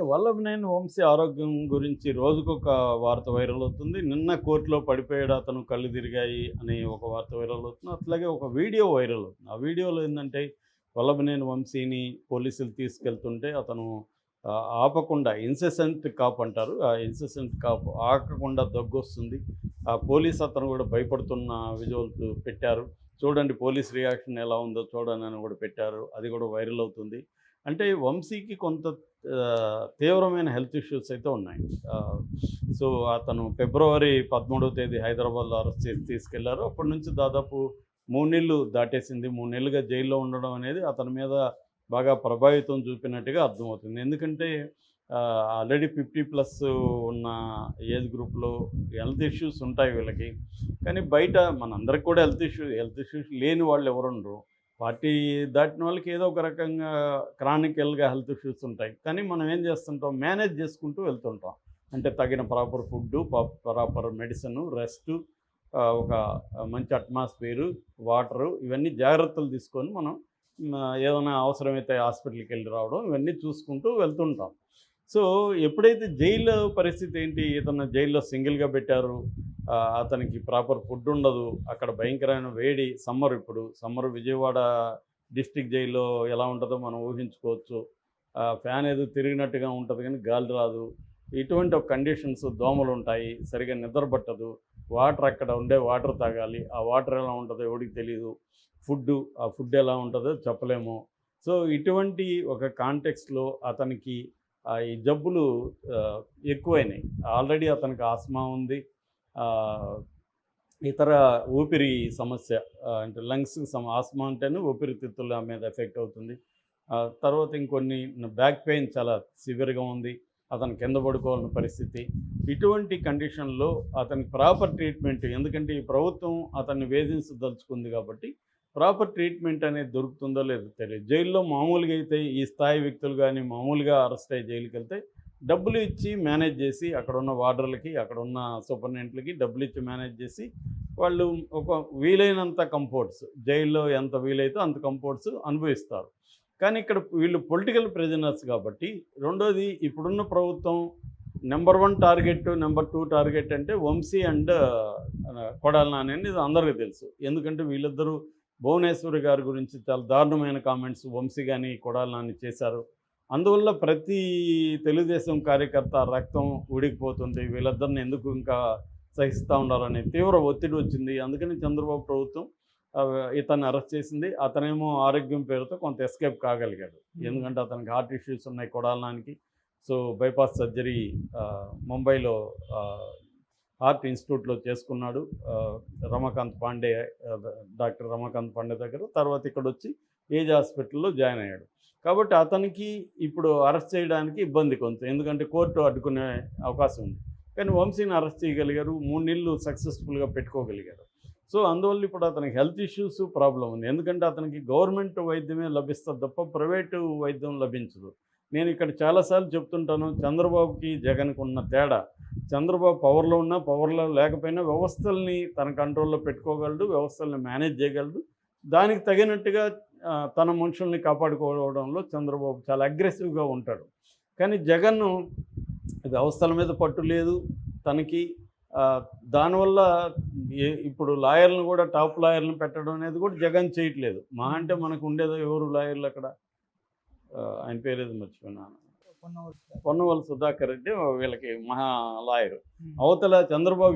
వల్లభనేని వంశీ ఆరోగ్యం గురించి రోజుకొక వార్త వైరల్ అవుతుంది. నిన్న కోర్టులో పడిపోయాడు అతను, కళ్ళు తిరిగాయి అని ఒక వార్త వైరల్ అవుతుంది. అట్లాగే ఒక వీడియో వైరల్ అవుతుంది. ఆ వీడియోలో ఏందంటే వల్లభనేని వంశీని పోలీసులు తీసుకెళ్తుంటే అతను ఆపకుండా ఇన్సెసెంట్ కాప్ అంటారు. ఆ ఇన్సెసెంట్ కాప్ ఆగకుండా దగ్గొస్తుంది. ఆ పోలీస్ అతను కూడా భయపడుతున్న విజువల్స్ పెట్టారు. చూడండి పోలీస్ రియాక్షన్ ఎలా ఉందో చూడండి అని కూడా పెట్టారు. అది కూడా వైరల్ అవుతుంది. అంటే వంశీకి కొంత తీవ్రమైన హెల్త్ ఇష్యూస్ అయితే ఉన్నాయి. ఆహ్, సో, అతను ఫిబ్రవరి 13వ తేదీ హైదరాబాద్‌లో అరెస్ట్ చేసి తీసుకెళ్లారు. అప్పటి నుంచి దాదాపు 3 నెలలు దాటేసింది. 3 నెలలుగా జైల్లో ఉండడం అనేది అతని మీద బాగా ప్రభావితం చూపినట్టుగా అర్థమవుతుంది. ఎందుకంటే ఆల్రెడీ 50+ ఉన్న ఏజ్ గ్రూప్‌లో హెల్త్ ఇష్యూస్ ఉంటాయి వీళ్ళకి. కానీ బయట మనందరికి కూడా హెల్త్ ఇష్యూస్ లేని వాళ్ళు ఎవరుండరు. పార్టీ దాటిన వాళ్ళకి ఏదో ఒక రకంగా క్రానికల్‌గా హెల్త్ ఇష్యూస్ ఉంటాయి. కానీ మనం ఏం చేస్తుంటాం, మేనేజ్ చేసుకుంటూ వెళ్తుంటాం. అంటే తగిన proper food, proper medicine, rest, ఒక మంచి అట్మాస్ఫియరు, వాటరు, ఇవన్నీ జాగ్రత్తలు తీసుకొని మనం ఏదైనా అవసరమైతే హాస్పిటల్‌కెళ్ళి రావడం, ఇవన్నీ చూసుకుంటూ వెళ్తుంటాం. సో, ఎప్పుడైతే జైలు పరిస్థితి ఏంటి, ఇతను జైల్లో సింగిల్‌గా పెట్టారు. అతనికి ప్రాపర్ ఫుడ్ ఉండదు. అక్కడ భయంకరమైన వేడి, సమ్మర్ విజయవాడ డిస్ట్రిక్ట్ జైల్లో ఎలా ఉంటుందో మనం ఊహించుకోవచ్చు. ఫ్యాన్ ఏదో తిరిగినట్టుగా ఉంటుంది కానీ గాలి రాదు. ఇటువంటి ఒక కండిషన్స్, దోమలుంటాయి, సరిగ్గా నిద్ర పట్టదు. వాటర్ అక్కడ ఉండే వాటర్ తాగాలి. ఆ వాటర్ ఎలా ఉంటుందో ఎవడికి తెలీదు. ఆ ఫుడ్ ఎలా ఉంటుందో చెప్పలేము. సో, ఇటువంటి ఒక కాంటెక్స్ట్‌లో అతనికి ఈ జబ్బులు ఆహ్, ఎక్కువైనాయి. ఆల్రెడీ అతనికి ఆస్మా ఉంది. ఆహ్, ఇతర ఊపిరి సమస్య, అంటే లంగ్స్‌కి ఆస్మా అంటేనే ఊపిరితిత్తుల మీద ఎఫెక్ట్ అవుతుంది. తర్వాత ఇంకొన్ని బ్యాక్ పెయిన్ చాలా సివియర్‌గా ఉంది. అతను కింద పడుకోవాల్సిన పరిస్థితి. ఇటువంటి కండిషన్‌లో అతనికి ప్రాపర్ ట్రీట్మెంట్, ఎందుకంటే ఈ ప్రభుత్వం అతన్ని వేధించదలుచుకుంది కాబట్టి ప్రాపర్ ట్రీట్మెంట్ అనేది దొరుకుతుందో లేదో తెలియదు. జైల్లో మామూలుగా అయితే ఈ స్థాయి వ్యక్తులు గానీ మామూలుగా అరెస్ట్ అయ్యి జైలుకెళ్తే డబ్బులు ఇచ్చి మేనేజ్ చేసి, అక్కడున్న వార్డర్‌లకి, అక్కడున్న సూపరింటెండెంట్‌లకి డబ్బులిచ్చి మేనేజ్ చేసి, వాళ్ళు ఒక వీలైనంత కంఫర్ట్స్, జైల్లో ఎంత వీలైతే అంత కంఫర్ట్స్ అనుభవిస్తారు. కానీ ఇక్కడ వీళ్ళు పొలిటికల్ ప్రిజనర్స్ కాబట్టి, రెండోది ఇప్పుడున్న ప్రభుత్వం నంబర్ 1 టార్గెట్, నంబర్ 2 టార్గెట్ అంటే వంశీ అండ్ కొడాలి నాని అని ఇది అందరికీ తెలుసు. ఎందుకంటే వీళ్ళిద్దరూ భువనేశ్వరి గారి గురించి చాలా దారుణమైన కామెంట్స్ వంశీ గాని, కొడాలి నాని చేశారు. అందువల్ల ప్రతి తెలుగుదేశం కార్యకర్త రక్తం ఉడికిపోతుంది. వీళ్ళిద్దరిని ఎందుకు ఇంకా సహిస్తా ఉండాలని తీవ్ర ఒత్తిడి వచ్చింది. అందుకని చంద్రబాబు ప్రభుత్వం ఇతన్ని అరెస్ట్ చేసింది. అతనేమో ఆరోగ్యం పేరుతో కొంత ఎస్కేప్ కాగలిగాడు. ఎందుకంటే అతనికి హార్ట్ ఇష్యూస్ ఉన్నాయి కొడాలి నానికి. సో, బైపాస్ సర్జరీ ముంబైలో హార్ట్ ఇన్స్టిట్యూట్లో చేసుకున్నాడు. రమాకాంత్ పాండే, డాక్టర్ రమాకాంత్ పాండే దగ్గర. తర్వాత ఇక్కడొచ్చి ఏజ్ హాస్పిటల్‌లో జాయిన్ అయ్యాడు. కాబట్టి అతనికి ఇప్పుడు అరెస్ట్ చేయడానికి ఇబ్బంది కొంత. ఎందుకంటే కోర్టు అడ్డుకునే అవకాశం ఉంది. కానీ వంశీని అరెస్ట్ చేయగలిగారు. 3 నెలలు సక్సెస్‌ఫుల్‌గా పెట్టుకోగలిగారు. సో, అందువల్ల ఇప్పుడు అతనికి హెల్త్ ఇష్యూస్ ప్రాబ్లమ్ ఉంది. ఎందుకంటే అతనికి గవర్నమెంట్ వైద్యమే లభిస్తది తప్ప ప్రైవేటు వైద్యం లభించదు. నేను ఇక్కడ చాలా సార్లు చెప్తుంటాను, చంద్రబాబుకి, జగన్‌కి ఉన్న తేడా. చంద్రబాబు పవర్‌లో ఉన్నా, పవర్‌లో లేకపోయినా వ్యవస్థల్ని తన కంట్రోల్‌లో పెట్టుకోగలడు. వ్యవస్థల్ని మేనేజ్ చేయగలడు. దానికి తగినట్టుగా తన మనుషుల్ని కాపాడుకోవడంలో చంద్రబాబు చాలా అగ్రెసివ్‌గా ఉంటాడు. కానీ జగన్ను వ్యవస్థల మీద పట్టు లేదు తనకి. ఆహ్, దానివల్ల ఇప్పుడు లాయర్‌లను కూడా టాప్ లాయర్‌లను పెట్టడం అనేది కూడా జగన్ చేయట్లేదు. మహా అంటే మనకు ఉండేదో ఎవరు లాయర్‌లు అక్కడ? ఆయన పేరేదో మర్చిపోయినాను. పొన్నవల్ పొన్నవల్ సుధాకర్ రెడ్డి వీళ్ళకి మహా లాయరు. అవతల చంద్రబాబు